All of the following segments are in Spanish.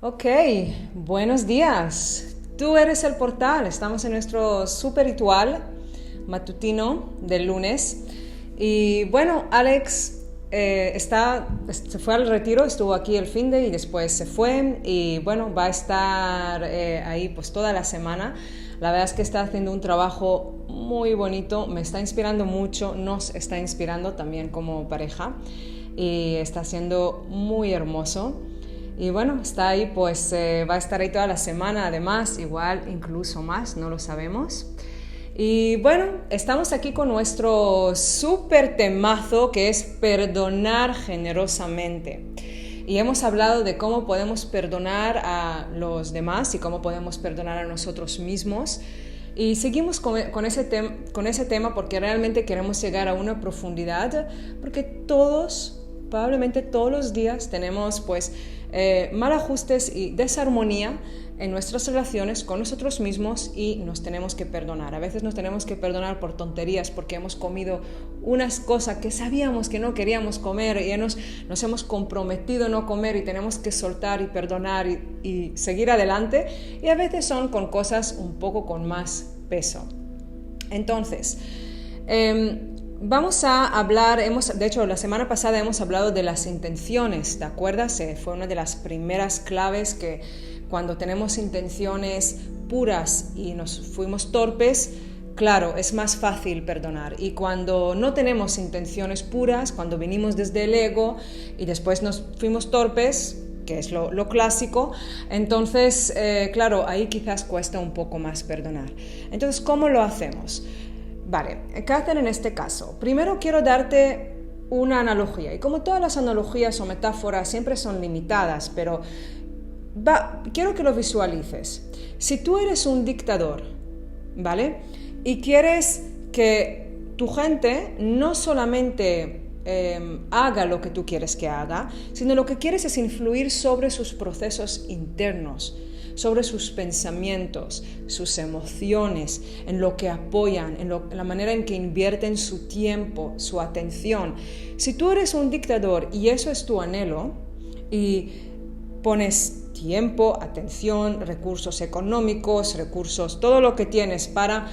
Ok, buenos días. Tú eres el portal. Estamos en nuestro super ritual matutino del lunes. Y bueno, Alex se fue al retiro, estuvo aquí el finde y después se fue. Y bueno, va a estar ahí pues toda la semana. La verdad es que está haciendo un trabajo muy bonito, me está inspirando mucho, nos está inspirando también como pareja y está siendo muy hermoso. Y bueno, está ahí, pues va a estar ahí toda la semana, además, igual, incluso más, no lo sabemos. Y bueno, estamos aquí con nuestro súper temazo que es perdonar generosamente. Y hemos hablado de cómo podemos perdonar a los demás y cómo podemos perdonar a nosotros mismos. Y seguimos con ese tema porque realmente queremos llegar a una profundidad, porque probablemente todos los días tenemos pues mal ajustes y desarmonía en nuestras relaciones con nosotros mismos y nos tenemos que perdonar. A veces nos tenemos que perdonar por tonterías porque hemos comido unas cosas que sabíamos que no queríamos comer y nos hemos comprometido a no comer y tenemos que soltar y perdonar y seguir adelante. Y a veces son con cosas un poco con más peso. Entonces, vamos a hablar, de hecho la semana pasada hemos hablado de las intenciones, ¿te acuerdas? Fue una de las primeras claves que cuando tenemos intenciones puras y nos fuimos torpes, claro, es más fácil perdonar. Y cuando no tenemos intenciones puras, cuando venimos desde el ego y después nos fuimos torpes, que es lo clásico, entonces, claro, ahí quizás cuesta un poco más perdonar. Entonces, ¿cómo lo hacemos? Vale, ¿qué hacer en este caso? Primero quiero darte una analogía, y como todas las analogías o metáforas siempre son limitadas, pero quiero que lo visualices. Si tú eres un dictador, ¿vale? Y quieres que tu gente no solamente haga lo que tú quieres que haga, sino lo que quieres es influir sobre sus procesos internos, sobre sus pensamientos, sus emociones, en lo que apoyan, en la manera en que invierten su tiempo, su atención. Si tú eres un dictador y eso es tu anhelo, y pones tiempo, atención, recursos económicos, todo lo que tienes para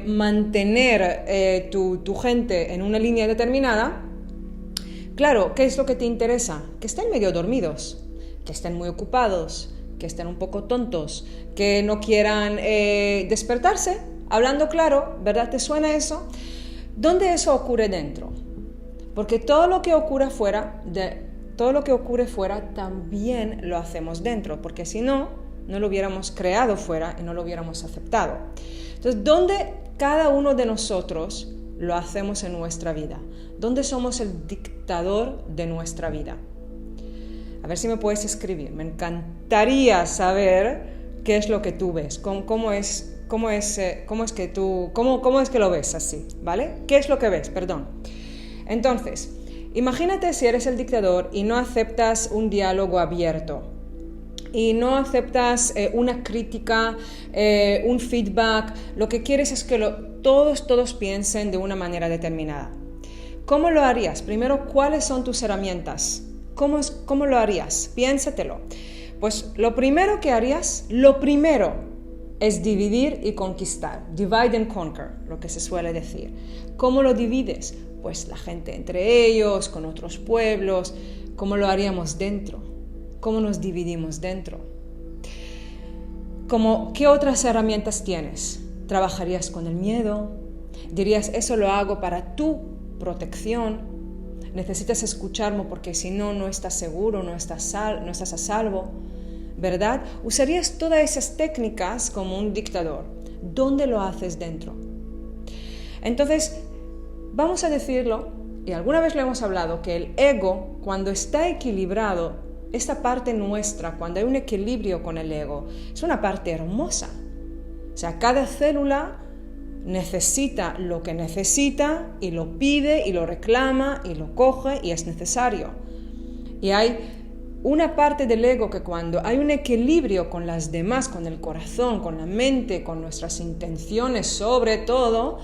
mantener tu gente en una línea determinada, claro, ¿qué es lo que te interesa? Que estén medio dormidos, que estén muy ocupados, que estén un poco tontos, que no quieran despertarse, hablando claro, ¿verdad? ¿Te suena eso? ¿Dónde eso ocurre dentro? Porque todo lo que ocurre fuera también lo hacemos dentro, porque si no, no lo hubiéramos creado fuera y no lo hubiéramos aceptado. Entonces, ¿dónde cada uno de nosotros lo hacemos en nuestra vida? ¿Dónde somos el dictador de nuestra vida? A ver si me puedes escribir. Me encantaría saber qué es lo que tú ves, cómo es que lo ves así, ¿vale? ¿Qué es lo que ves? Perdón. Entonces, imagínate si eres el dictador y no aceptas un diálogo abierto y no aceptas una crítica, un feedback. Lo que quieres es que todos piensen de una manera determinada. ¿Cómo lo harías? Primero, ¿cuáles son tus herramientas? ¿Cómo lo harías? Piénsatelo. Pues lo primero es dividir y conquistar. Divide and conquer, lo que se suele decir. ¿Cómo lo divides? Pues la gente entre ellos, con otros pueblos. ¿Cómo lo haríamos dentro? ¿Cómo nos dividimos dentro? ¿Qué otras herramientas tienes? ¿Trabajarías con el miedo? ¿Dirías, eso lo hago para tu protección? Necesitas escucharme porque si no, no estás seguro, no estás a salvo, ¿verdad? Usarías todas esas técnicas como un dictador. ¿Dónde lo haces dentro? Entonces, vamos a decirlo, y alguna vez lo hemos hablado, que el ego, cuando está equilibrado, esta parte nuestra, cuando hay un equilibrio con el ego, es una parte hermosa. O sea, cada célula necesita lo que necesita y lo pide y lo reclama y lo coge y es necesario. Y hay una parte del ego que cuando hay un equilibrio con las demás, con el corazón, con la mente, con nuestras intenciones sobre todo,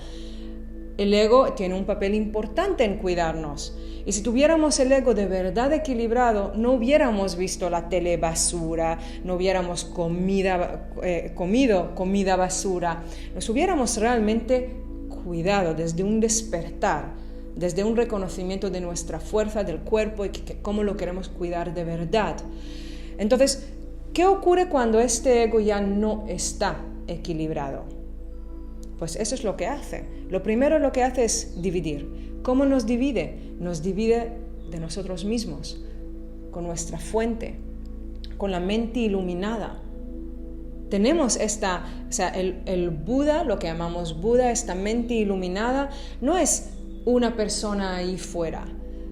el ego tiene un papel importante en cuidarnos. Y si tuviéramos el ego de verdad equilibrado, no hubiéramos visto la tele basura, no hubiéramos comido comida basura, nos hubiéramos realmente cuidado desde un despertar, desde un reconocimiento de nuestra fuerza, del cuerpo y cómo lo queremos cuidar de verdad. Entonces, ¿qué ocurre cuando este ego ya no está equilibrado? Pues eso es lo que hace. Lo primero lo que hace es dividir. ¿Cómo nos divide? Nos divide de nosotros mismos, con nuestra fuente, con la mente iluminada. Tenemos el Buda, lo que llamamos Buda, esta mente iluminada, no es una persona ahí fuera.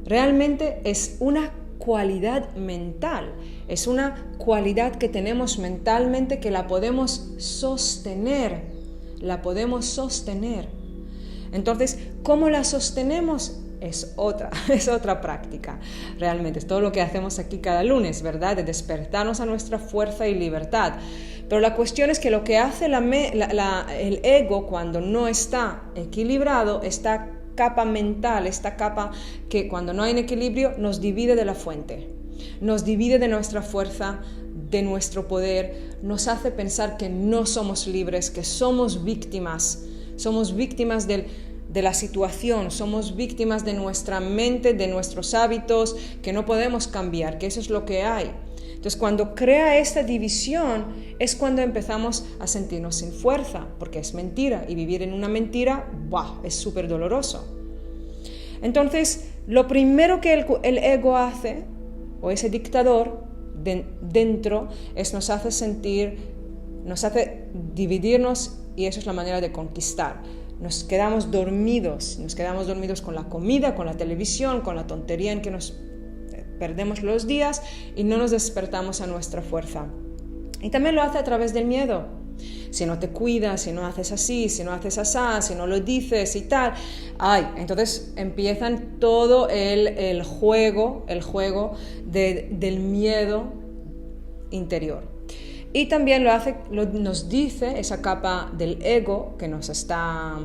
Realmente es una cualidad mental, es una cualidad que tenemos mentalmente que la podemos sostener. Entonces, ¿cómo la sostenemos? Es otra práctica. Realmente es todo lo que hacemos aquí cada lunes, ¿verdad? De despertarnos a nuestra fuerza y libertad. Pero la cuestión es que lo que hace el ego cuando no está equilibrado, esta capa mental, esta capa que cuando no hay equilibrio nos divide de la fuente, nos divide de nuestra fuerza, de nuestro poder, nos hace pensar que no somos libres, que somos víctimas de la situación, somos víctimas de nuestra mente, de nuestros hábitos, que no podemos cambiar, que eso es lo que hay. Entonces, cuando crea esta división, es cuando empezamos a sentirnos sin fuerza, porque es mentira, y vivir en una mentira, ¡buah!, es súper doloroso. Entonces, lo primero que el ego hace, o ese dictador dentro, nos hace dividirnos, y eso es la manera de conquistar. Nos quedamos dormidos con la comida, con la televisión, con la tontería en que nos perdemos los días y no nos despertamos a nuestra fuerza. Y también lo hace a través del miedo. Si no te cuidas, si no haces así, si no haces asá, si no lo dices y tal, entonces empiezan todo el juego del miedo interior. Y también nos dice esa capa del ego que nos está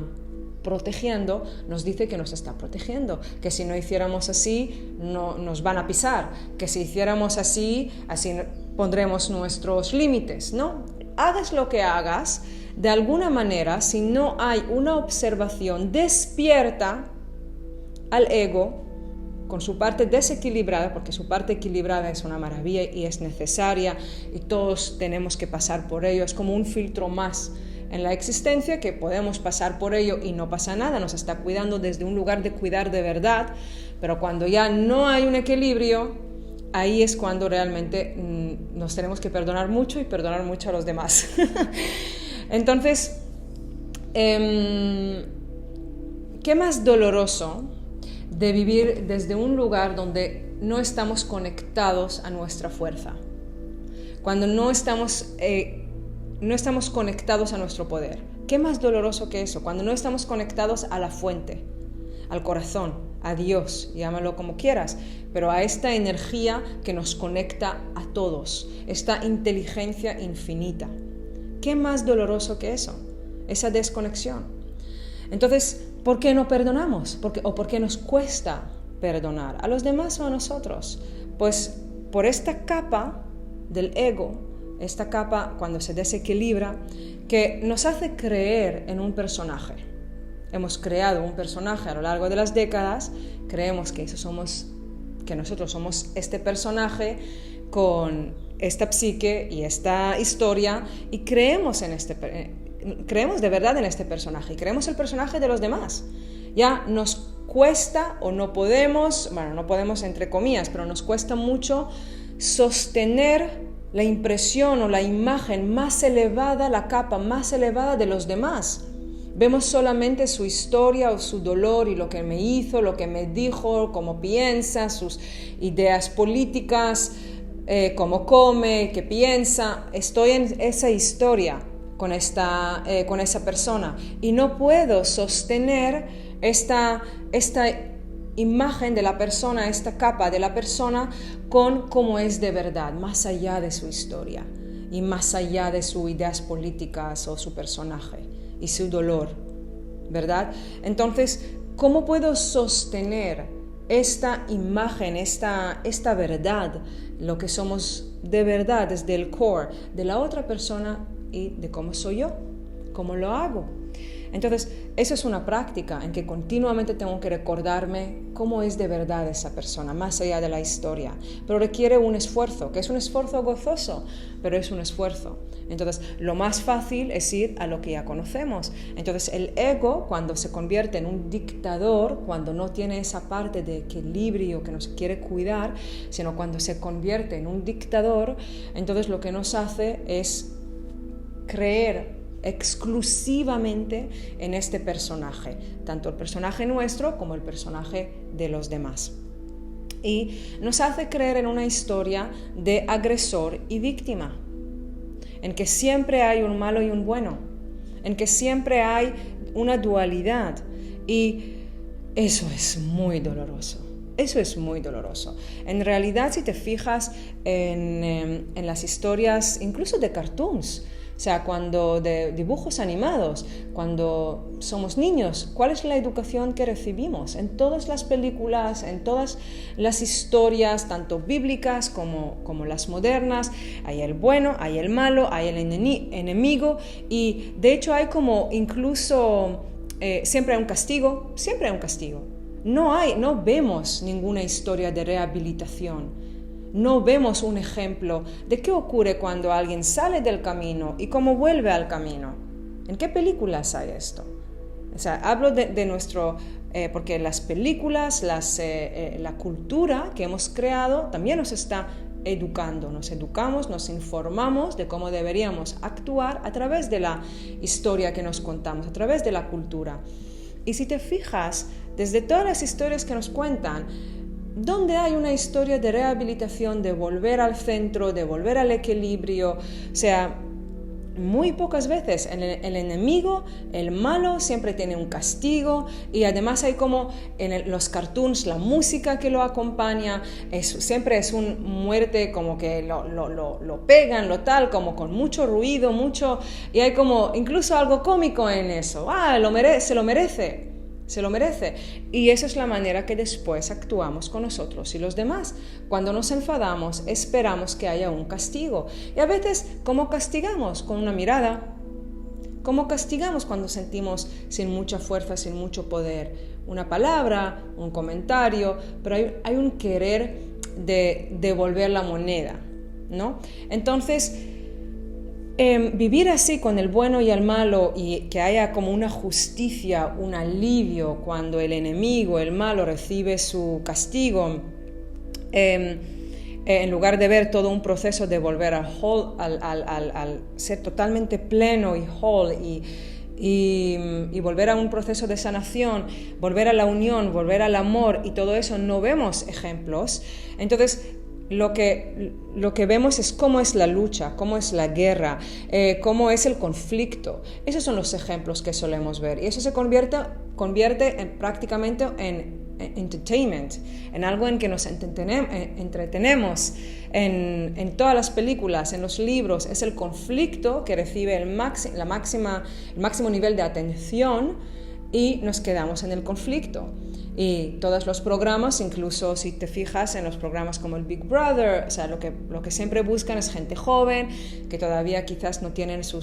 protegiendo, nos dice que nos está protegiendo, que si no hiciéramos así no nos van a pisar, que si hiciéramos así pondremos nuestros límites, ¿no? Hagas lo que hagas, de alguna manera, si no hay una observación despierta al ego con su parte desequilibrada, porque su parte equilibrada es una maravilla y es necesaria y todos tenemos que pasar por ello, es como un filtro más en la existencia que podemos pasar por ello y no pasa nada, nos está cuidando desde un lugar de cuidar de verdad, pero cuando ya no hay un equilibrio, ahí es cuando realmente nos tenemos que perdonar mucho y perdonar mucho a los demás. Entonces, ¿qué más doloroso de vivir desde un lugar donde no estamos conectados a nuestra fuerza? Cuando no estamos conectados a nuestro poder. ¿Qué más doloroso que eso? Cuando no estamos conectados a la fuente, al corazón, a Dios, llámalo como quieras, pero a esta energía que nos conecta a todos, esta inteligencia infinita. ¿Qué más doloroso que eso? Esa desconexión. Entonces, ¿por qué no perdonamos? ¿Por qué nos cuesta perdonar? ¿A los demás o a nosotros? Pues por esta capa del ego, esta capa cuando se desequilibra, que nos hace creer en un personaje. Hemos creado un personaje a lo largo de las décadas, creemos que nosotros somos este personaje con esta psique y esta historia y creemos de verdad en este personaje y creemos el personaje de los demás. Ya nos cuesta o no podemos entre comillas, pero nos cuesta mucho sostener la impresión o la imagen más elevada, la capa más elevada de los demás. Vemos solamente su historia o su dolor y lo que me hizo, lo que me dijo, cómo piensa, sus ideas políticas, cómo come, qué piensa. Estoy en esa historia con esa persona y no puedo sostener esta imagen de la persona, esta capa de la persona con cómo es de verdad, más allá de su historia y más allá de sus ideas políticas o su personaje y su dolor. ¿verdad? Entonces, ¿cómo puedo sostener esta imagen, esta verdad, lo que somos de verdad desde el core de la otra persona y de cómo soy yo? ¿Cómo lo hago? Entonces, eso es una práctica en que continuamente tengo que recordarme cómo es de verdad esa persona, más allá de la historia. Pero requiere un esfuerzo, que es un esfuerzo gozoso, pero es un esfuerzo. Entonces, lo más fácil es ir a lo que ya conocemos. Entonces, el ego, cuando se convierte en un dictador, cuando no tiene esa parte de equilibrio que nos quiere cuidar, sino cuando se convierte en un dictador, entonces lo que nos hace es creer exclusivamente en este personaje, tanto el personaje nuestro como el personaje de los demás. Y nos hace creer en una historia de agresor y víctima, en que siempre hay un malo y un bueno, en que siempre hay una dualidad, y eso es muy doloroso. Eso es muy doloroso. En realidad, si te fijas en las historias, incluso de cartoons, o sea, cuando de dibujos animados, cuando somos niños, ¿cuál es la educación que recibimos? En todas las películas, en todas las historias, tanto bíblicas como las modernas, hay el bueno, hay el malo, hay el enemigo, y de hecho hay como incluso siempre hay un castigo, siempre hay un castigo. No vemos ninguna historia de rehabilitación. No vemos un ejemplo de qué ocurre cuando alguien sale del camino y cómo vuelve al camino. ¿En qué películas hay esto? O sea, hablo de nuestro... porque las películas, la cultura que hemos creado también nos está educando. Nos educamos, nos informamos de cómo deberíamos actuar a través de la historia que nos contamos, a través de la cultura. Y si te fijas, desde todas las historias que nos cuentan, ¿dónde hay una historia de rehabilitación, de volver al centro, de volver al equilibrio? O sea, muy pocas veces el enemigo, el malo, siempre tiene un castigo, y además hay como en los cartoons la música que lo acompaña, siempre es una muerte como que lo pegan, lo tal, como con mucho ruido, y hay como incluso algo cómico en eso. Se lo merece. Se lo merece. Y esa es la manera que después actuamos con nosotros y los demás. Cuando nos enfadamos, esperamos que haya un castigo. Y a veces, ¿cómo castigamos? Con una mirada. ¿Cómo castigamos cuando sentimos sin mucha fuerza, sin mucho poder? Una palabra, un comentario, pero hay un querer de devolver la moneda, ¿no? Entonces, vivir así con el bueno y el malo, y que haya como una justicia, un alivio cuando el enemigo, el malo, recibe su castigo, en lugar de ver todo un proceso de volver al ser totalmente pleno y whole, y volver a un proceso de sanación, volver a la unión, volver al amor, y todo eso no vemos ejemplos. Entonces, lo que vemos es cómo es la lucha, cómo es la guerra, cómo es el conflicto. Esos son los ejemplos que solemos ver, y eso se convierte prácticamente en entertainment, en algo en que nos entretenemos. En todas las películas, en los libros, es el conflicto que recibe el máximo nivel de atención, y nos quedamos en el conflicto. Y todos los programas, incluso si te fijas en los programas como el Big Brother, o sea, lo que siempre buscan es gente joven, que todavía quizás no tienen su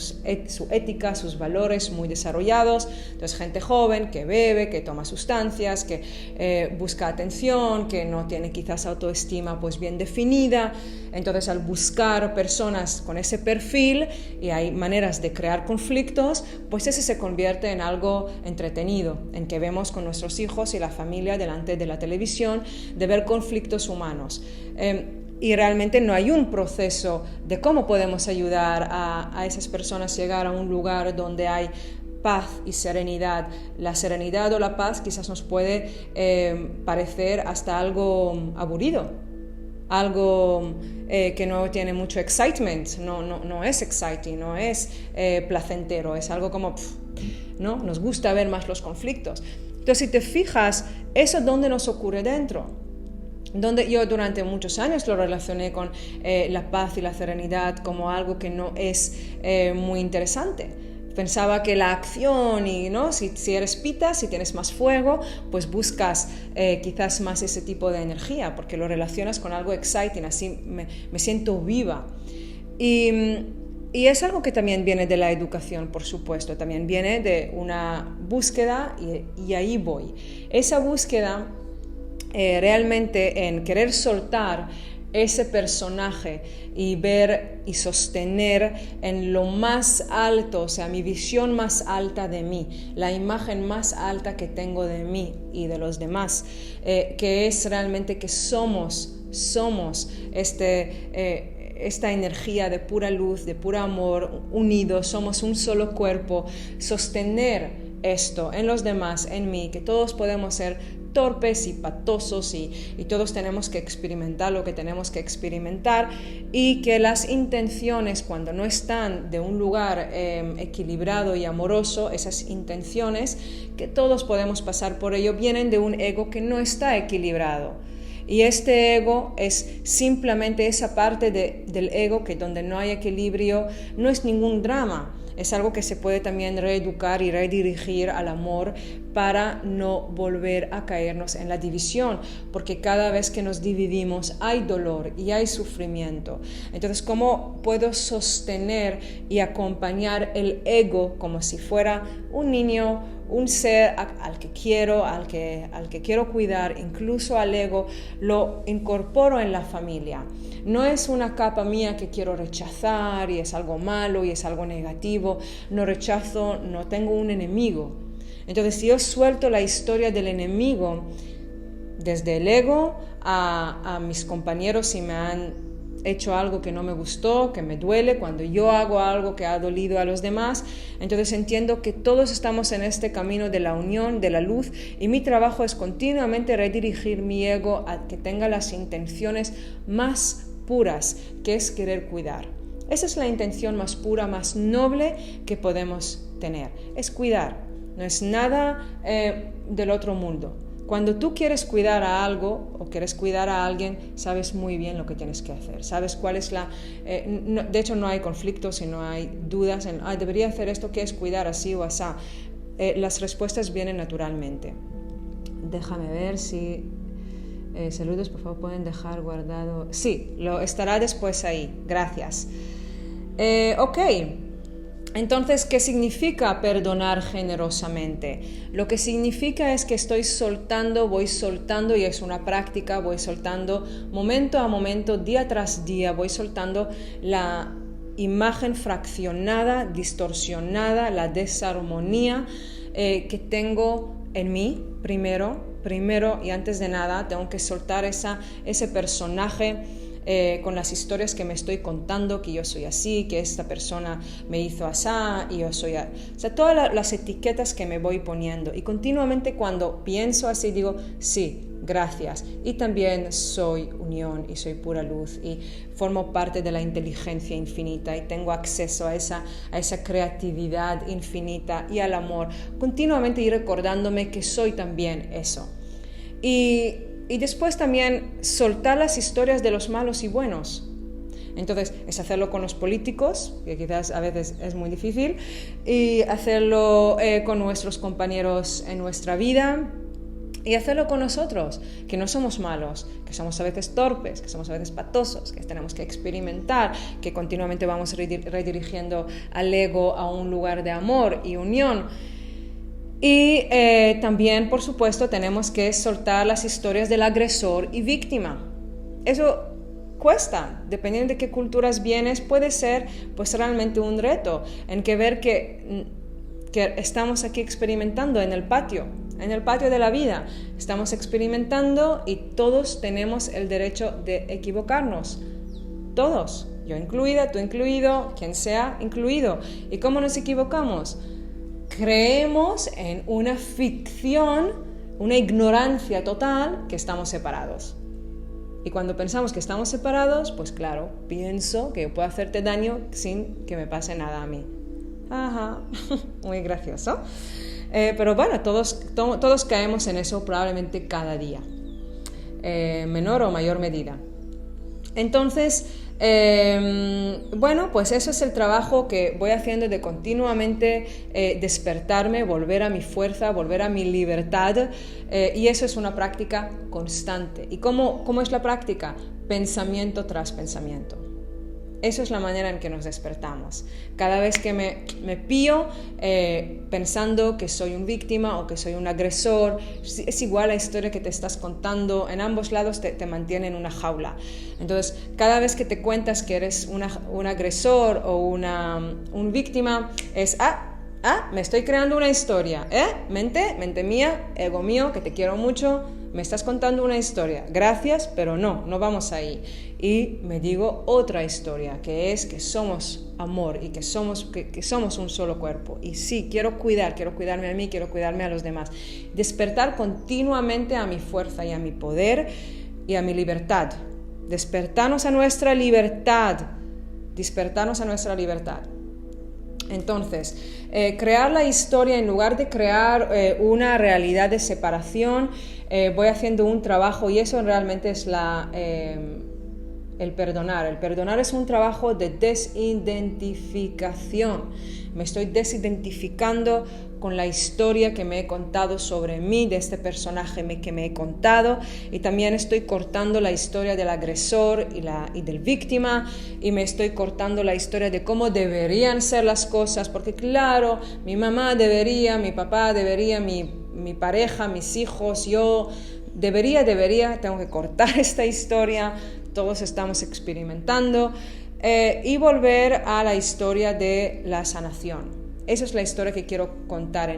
ética, sus valores muy desarrollados. Entonces, gente joven que bebe, que toma sustancias, que busca atención, que no tiene quizás autoestima pues bien definida. Entonces, al buscar personas con ese perfil, y hay maneras de crear conflictos, pues ese se convierte en algo entretenido, en que vemos con nuestros hijos y la familia delante de la televisión, de ver conflictos humanos. Y realmente no hay un proceso de cómo podemos ayudar a esas personas a llegar a un lugar donde hay paz y serenidad. La serenidad o la paz quizás nos puede parecer hasta algo aburrido, algo que no tiene mucho excitement, no es exciting, no es placentero, es algo como, ¿no? Nos gusta ver más los conflictos. Entonces, si te fijas, eso es donde nos ocurre dentro. Donde yo durante muchos años lo relacioné con la paz y la serenidad como algo que no es muy interesante. pensaba que la acción y, ¿no? Si eres pita, si tienes más fuego, pues buscas quizás más ese tipo de energía, porque lo relacionas con algo exciting, así me siento viva. Y es algo que también viene de la educación, por supuesto, también viene de una búsqueda y ahí voy. Esa búsqueda realmente en querer soltar ese personaje y ver y sostener en lo más alto, o sea, mi visión más alta de mí, la imagen más alta que tengo de mí y de los demás, que es realmente que somos esta energía de pura luz, de puro amor, unidos, somos un solo cuerpo, sostener esto en los demás, en mí, que todos podemos ser torpes y patosos y todos tenemos que experimentar lo que tenemos que experimentar, y que las intenciones, cuando no están de un lugar equilibrado y amoroso, esas intenciones, que todos podemos pasar por ello, vienen de un ego que no está equilibrado. Y este ego es simplemente esa parte del ego que donde no hay equilibrio no es ningún drama. Es algo que se puede también reeducar y redirigir al amor para no volver a caernos en la división, porque cada vez que nos dividimos hay dolor y hay sufrimiento. Entonces, ¿cómo puedo sostener y acompañar el ego como si fuera un niño, un ser al que quiero cuidar, incluso al ego, lo incorporo en la familia? No es una capa mía que quiero rechazar y es algo malo y es algo negativo. No rechazo, no tengo un enemigo. Entonces, si yo suelto la historia del enemigo desde el ego a mis compañeros, si me han hecho algo que no me gustó, que me duele, cuando yo hago algo que ha dolido a los demás, entonces entiendo que todos estamos en este camino de la unión, de la luz, y mi trabajo es continuamente redirigir mi ego a que tenga las intenciones más puras, que es querer cuidar. Esa es la intención más pura, más noble que podemos tener, es cuidar, no es nada del otro mundo. Cuando tú quieres cuidar a algo o quieres cuidar a alguien, sabes muy bien lo que tienes que hacer. Sabes cuál es de hecho, no hay conflictos y no hay dudas en, debería hacer esto, ¿qué es cuidar así o así? Las respuestas vienen naturalmente. Déjame ver si... saludos, por favor, pueden dejar guardado... Sí, lo estará después ahí. Gracias. Ok. Entonces, ¿qué significa perdonar generosamente? Lo que significa es que voy soltando, y es una práctica, voy soltando momento a momento, día tras día, voy soltando la imagen fraccionada, distorsionada, la desarmonía que tengo en mí primero y antes de nada tengo que soltar ese personaje con las historias que me estoy contando, que yo soy así, que esta persona me hizo así y yo soy así. O sea, todas las etiquetas que me voy poniendo, y continuamente cuando pienso así digo, sí, gracias, y también soy unión y soy pura luz y formo parte de la inteligencia infinita y tengo acceso a esa creatividad infinita y al amor, continuamente ir recordándome que soy también eso. Y después también soltar las historias de los malos y buenos. Entonces, es hacerlo con los políticos, que quizás a veces es muy difícil, y hacerlo con nuestros compañeros en nuestra vida, y hacerlo con nosotros, que no somos malos, que somos a veces torpes, que somos a veces patosos, que tenemos que experimentar, que continuamente vamos redirigiendo al ego a un lugar de amor y unión. Y también, por supuesto, tenemos que soltar las historias del agresor y víctima. Eso cuesta, dependiendo de qué culturas vienes, puede ser pues realmente un reto, en que ver que estamos aquí experimentando en el patio de la vida, estamos experimentando y todos tenemos el derecho de equivocarnos, todos, yo incluida, tú incluido, quien sea incluido. ¿Y cómo nos equivocamos? Creemos en una ficción, una ignorancia total, que estamos separados. Y cuando pensamos que estamos separados, pues claro, pienso que yo puedo hacerte daño sin que me pase nada a mí. Ajá, muy gracioso. Pero bueno, todos caemos en eso probablemente cada día, menor o mayor medida. Entonces, Bueno, pues eso es el trabajo que voy haciendo de continuamente despertarme, volver a mi fuerza, volver a mi libertad, y eso es una práctica constante. ¿Y cómo es la práctica? Pensamiento tras pensamiento. Eso es la manera en que nos despertamos. Cada vez que me pillo pensando que soy un víctima o que soy un agresor, es igual la historia que te estás contando, en ambos lados te mantiene en una jaula. Entonces, cada vez que te cuentas que eres un agresor o un víctima, es, me estoy creando una historia, mente mía, ego mío, que te quiero mucho, me estás contando una historia, gracias, pero no vamos ahí. Y me digo otra historia, que es que somos amor y que somos un solo cuerpo. Y sí, quiero cuidarme a mí, quiero cuidarme a los demás. Despertar continuamente a mi fuerza y a mi poder y a mi libertad. Despertarnos a nuestra libertad. Entonces, crear la historia en lugar de crear una realidad de separación, voy haciendo un trabajo, y eso realmente es el perdonar. El perdonar es un trabajo de desidentificación. Me estoy desidentificando con la historia que me he contado sobre mí, de este personaje que me he contado, y también estoy cortando la historia del agresor y del víctima, y me estoy cortando la historia de cómo deberían ser las cosas, porque claro, mi mamá debería, mi papá debería, mi pareja, mis hijos, yo debería, tengo que cortar esta historia. Todos estamos experimentando, y volver a la historia de la sanación. Esa es la historia que quiero contar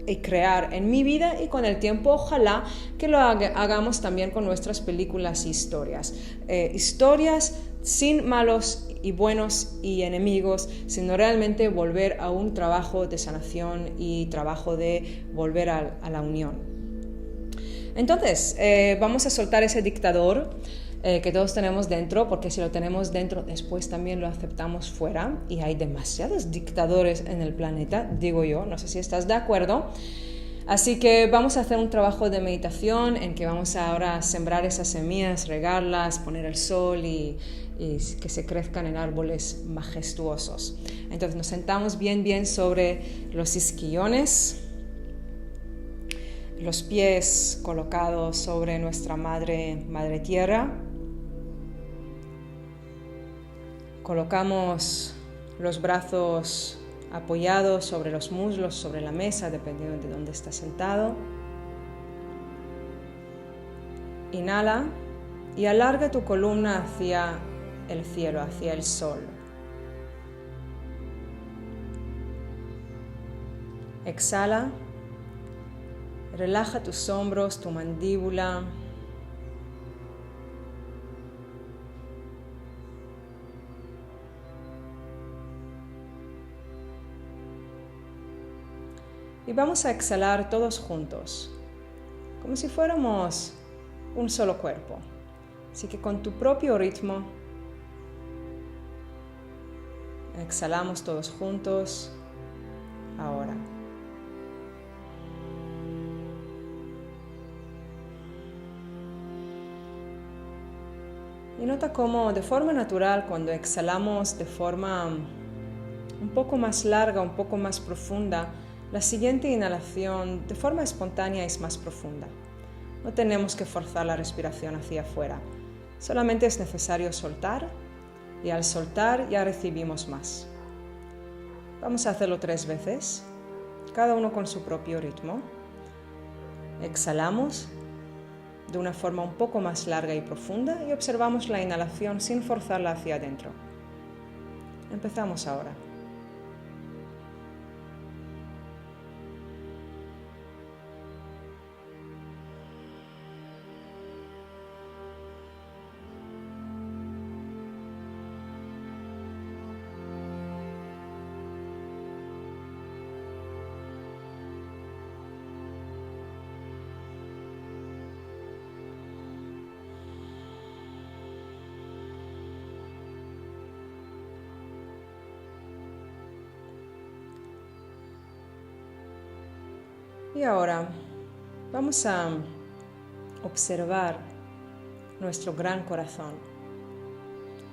y crear en mi vida, y con el tiempo ojalá que lo hagamos también con nuestras películas y historias. Historias sin malos y buenos y enemigos, sino realmente volver a un trabajo de sanación y trabajo de volver a la unión. Entonces, vamos a soltar ese dictador que todos tenemos dentro, porque si lo tenemos dentro, después también lo aceptamos fuera, y hay demasiados dictadores en el planeta, digo yo, no sé si estás de acuerdo. Así que vamos a hacer un trabajo de meditación en que vamos ahora a sembrar esas semillas, regarlas, poner el sol y que se crezcan en árboles majestuosos. Entonces nos sentamos bien sobre los isquiones, los pies colocados sobre nuestra madre tierra. Colocamos los brazos apoyados sobre los muslos, sobre la mesa, dependiendo de dónde estás sentado. Inhala y alarga tu columna hacia el cielo, hacia el sol. Exhala, relaja tus hombros, tu mandíbula. Y vamos a exhalar todos juntos, como si fuéramos un solo cuerpo. Así que con tu propio ritmo, exhalamos todos juntos, ahora. Y nota cómo de forma natural, cuando exhalamos de forma un poco más larga, un poco más profunda, la siguiente inhalación de forma espontánea es más profunda. No tenemos que forzar la respiración hacia afuera. Solamente es necesario soltar, y al soltar ya recibimos más. Vamos a hacerlo 3 veces, cada uno con su propio ritmo. Exhalamos de una forma un poco más larga y profunda y observamos la inhalación sin forzarla hacia adentro. Empezamos ahora. Y ahora vamos a observar nuestro gran corazón.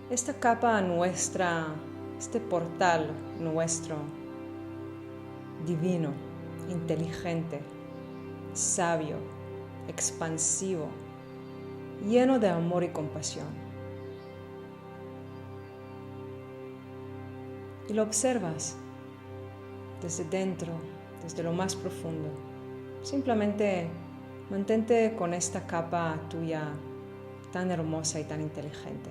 esta capa nuestra, este portal nuestro, divino, inteligente, sabio, expansivo, lleno de amor y compasión. Y lo observas desde dentro, desde lo más profundo. Simplemente mantente con esta capa tuya tan hermosa y tan inteligente.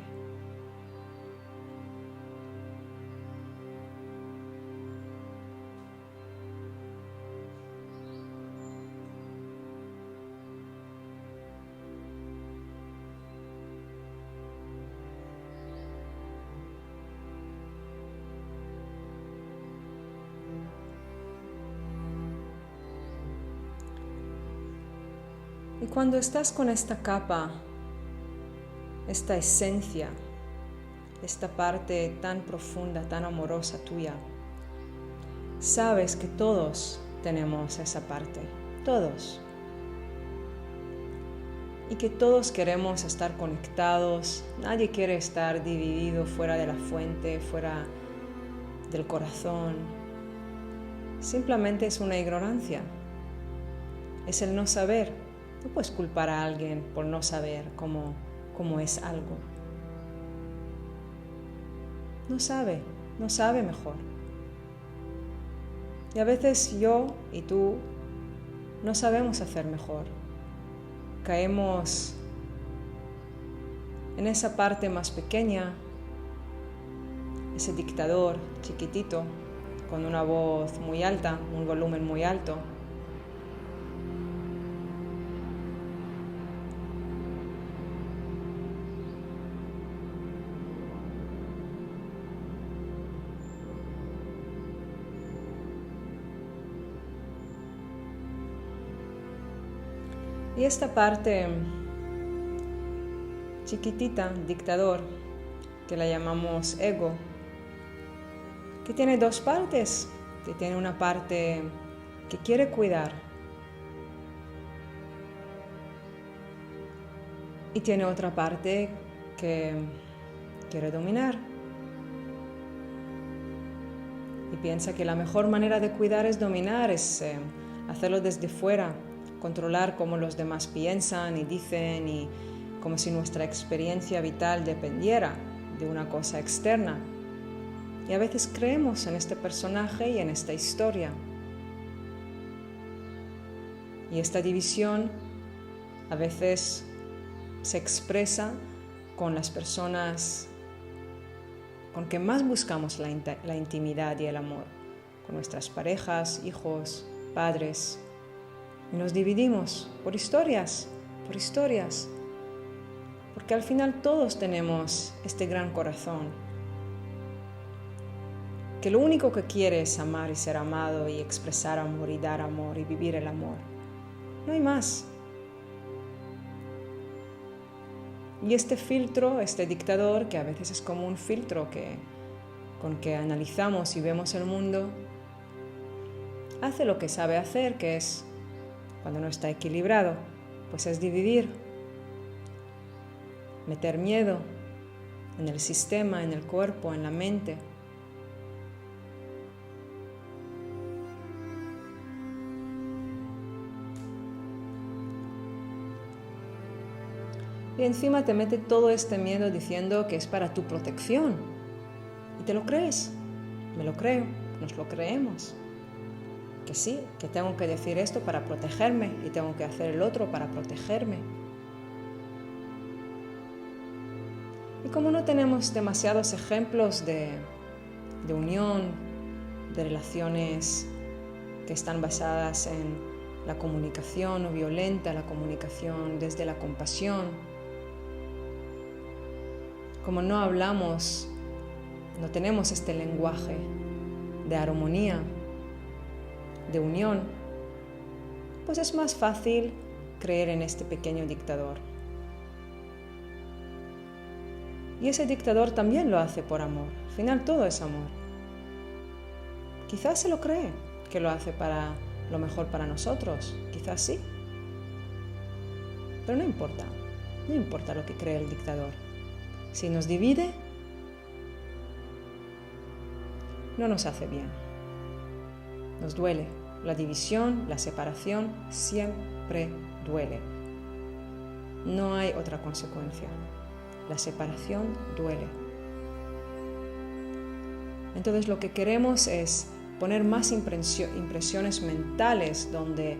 Y cuando estás con esta capa, esta esencia, esta parte tan profunda, tan amorosa tuya, sabes que todos tenemos esa parte, todos. Y que todos queremos estar conectados, nadie quiere estar dividido fuera de la fuente, fuera del corazón. Simplemente es una ignorancia, es el no saber. No puedes culpar a alguien por no saber cómo es algo. No sabe mejor. Y a veces yo y tú no sabemos hacer mejor. Caemos en esa parte más pequeña, ese dictador chiquitito, con una voz muy alta, un volumen muy alto. Y esta parte chiquitita, dictador, que la llamamos ego, que tiene dos partes, que tiene una parte que quiere cuidar y tiene otra parte que quiere dominar. Y piensa que la mejor manera de cuidar es dominar, es hacerlo desde fuera, controlar cómo los demás piensan y dicen, y como si nuestra experiencia vital dependiera de una cosa externa. Y a veces creemos en este personaje y en esta historia. Y esta división a veces se expresa con las personas con que más buscamos la intimidad y el amor, con nuestras parejas, hijos, padres. Y nos dividimos por historias, porque al final todos tenemos este gran corazón, que lo único que quiere es amar y ser amado y expresar amor y dar amor y vivir el amor. No hay más. Y este filtro, este dictador, que a veces es como un filtro con que analizamos y vemos el mundo, hace lo que sabe hacer, que es, cuando no está equilibrado, pues es dividir, meter miedo en el sistema, en el cuerpo, en la mente. Y encima te mete todo este miedo diciendo que es para tu protección. Y te lo crees, me lo creo, nos lo creemos. Que sí, que tengo que decir esto para protegerme y tengo que hacer el otro para protegerme. Y como no tenemos demasiados ejemplos de unión, de relaciones que están basadas en la comunicación no violenta, la comunicación desde la compasión, como no hablamos, no tenemos este lenguaje de armonía, de unión, pues es más fácil creer en este pequeño dictador. Y ese dictador también lo hace por amor. Al final todo es amor. Quizás se lo cree que lo hace para lo mejor para nosotros, quizás sí. Pero no importa lo que cree el dictador. Si nos divide, no nos hace bien. Nos duele. La división, la separación, siempre duele. No hay otra consecuencia. La separación duele. Entonces lo que queremos es poner más impresiones mentales donde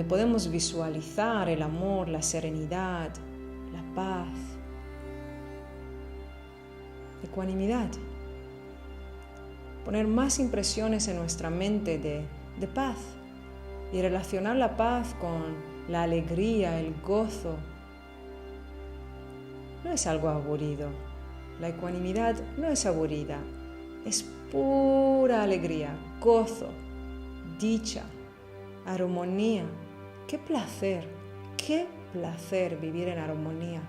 podemos visualizar el amor, la serenidad, la paz, ecuanimidad. Poner más impresiones en nuestra mente de paz y relacionar la paz con la alegría, el gozo. No es algo aburrido. La ecuanimidad no es aburrida. Es pura alegría, gozo, dicha, armonía. ¡Qué placer! ¡Qué placer vivir en armonía!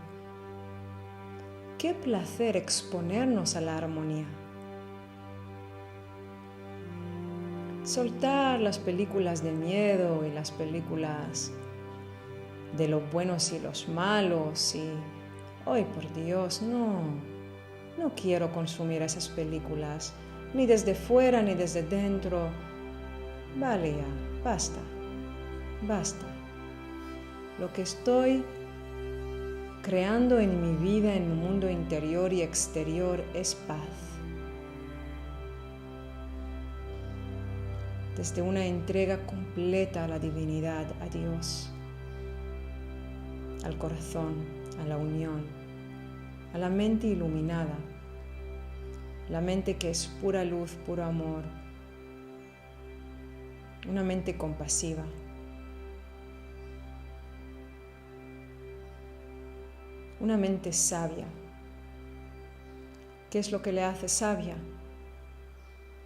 ¡Qué placer exponernos a la armonía! Soltar las películas de miedo y las películas de los buenos y los malos y, ¡ay, por Dios, no quiero consumir esas películas, ni desde fuera ni desde dentro. Vale ya, basta. Lo que estoy creando en mi vida, en mi mundo interior y exterior, es paz. Desde una entrega completa a la divinidad, a Dios, al corazón, a la unión, a la mente iluminada, la mente que es pura luz, puro amor, una mente compasiva. Una mente sabia. ¿Qué es lo que le hace sabia?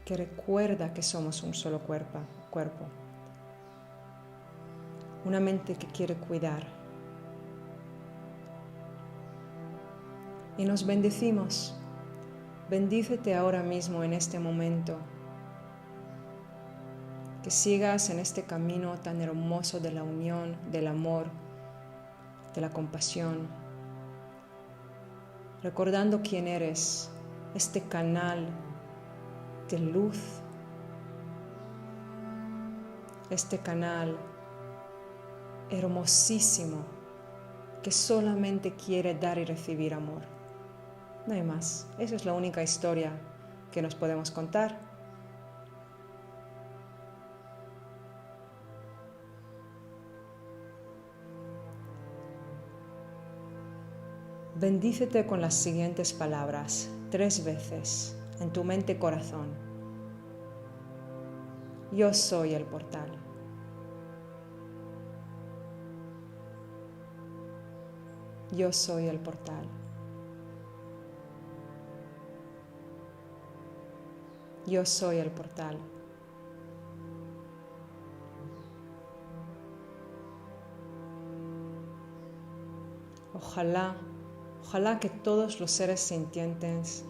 Que recuerda que somos un solo cuerpo. Una mente que quiere cuidar. Y nos bendecimos. Bendícete ahora mismo en este momento. Que sigas en este camino tan hermoso de la unión, del amor, de la compasión. Recordando quién eres, este canal de luz, este canal hermosísimo que solamente quiere dar y recibir amor. No hay más. Esa es la única historia que nos podemos contar. Bendícete con las siguientes palabras, 3 veces, en tu mente corazón. Yo soy el portal. Yo soy el portal. Yo soy el portal. Ojalá que todos los seres sintientes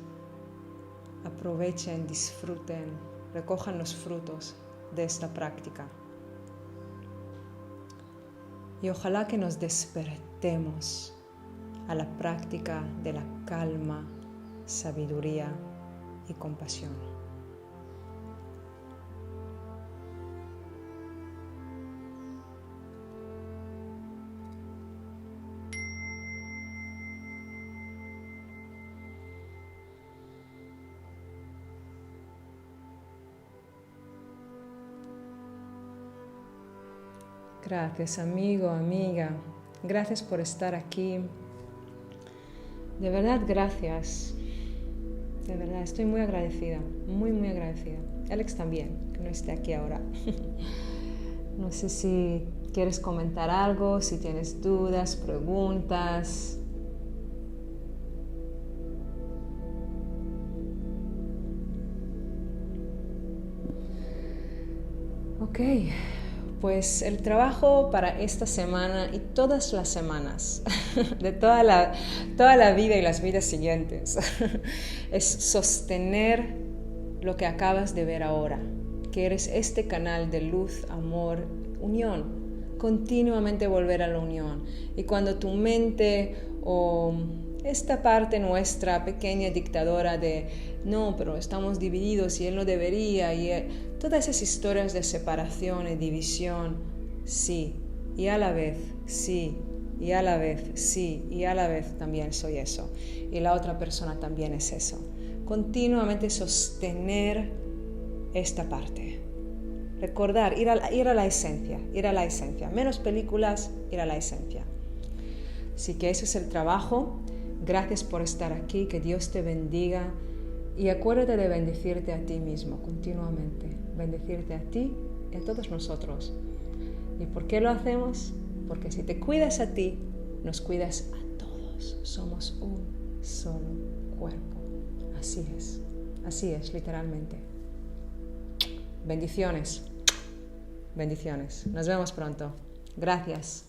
aprovechen, disfruten, recojan los frutos de esta práctica. Y ojalá que nos despertemos a la práctica de la calma, sabiduría y compasión. Gracias, amigo, amiga. Gracias por estar aquí. De verdad, gracias. De verdad, estoy muy agradecida. Muy, muy agradecida. Alex también, que no esté aquí ahora. No sé si quieres comentar algo, si tienes dudas, preguntas. Ok. Pues el trabajo para esta semana y todas las semanas de toda la vida y las vidas siguientes es sostener lo que acabas de ver ahora, que eres este canal de luz, amor, unión, continuamente volver a la unión. Y cuando tu mente o esta parte nuestra pequeña dictadora de no, pero estamos divididos y él no debería, todas esas historias de separación y división, sí, y a la vez, sí, y a la vez, sí, y a la vez también soy eso, y la otra persona también es eso. Continuamente sostener esta parte. Recordar, ir a la esencia, menos películas, ir a la esencia. Así que ese es el trabajo. Gracias por estar aquí, que Dios te bendiga y acuérdate de bendecirte a ti mismo continuamente, bendecirte a ti y a todos nosotros. ¿Y por qué lo hacemos? Porque si te cuidas a ti, nos cuidas a todos. Somos un solo cuerpo. Así es, literalmente. Bendiciones. Bendiciones. Nos vemos pronto. Gracias.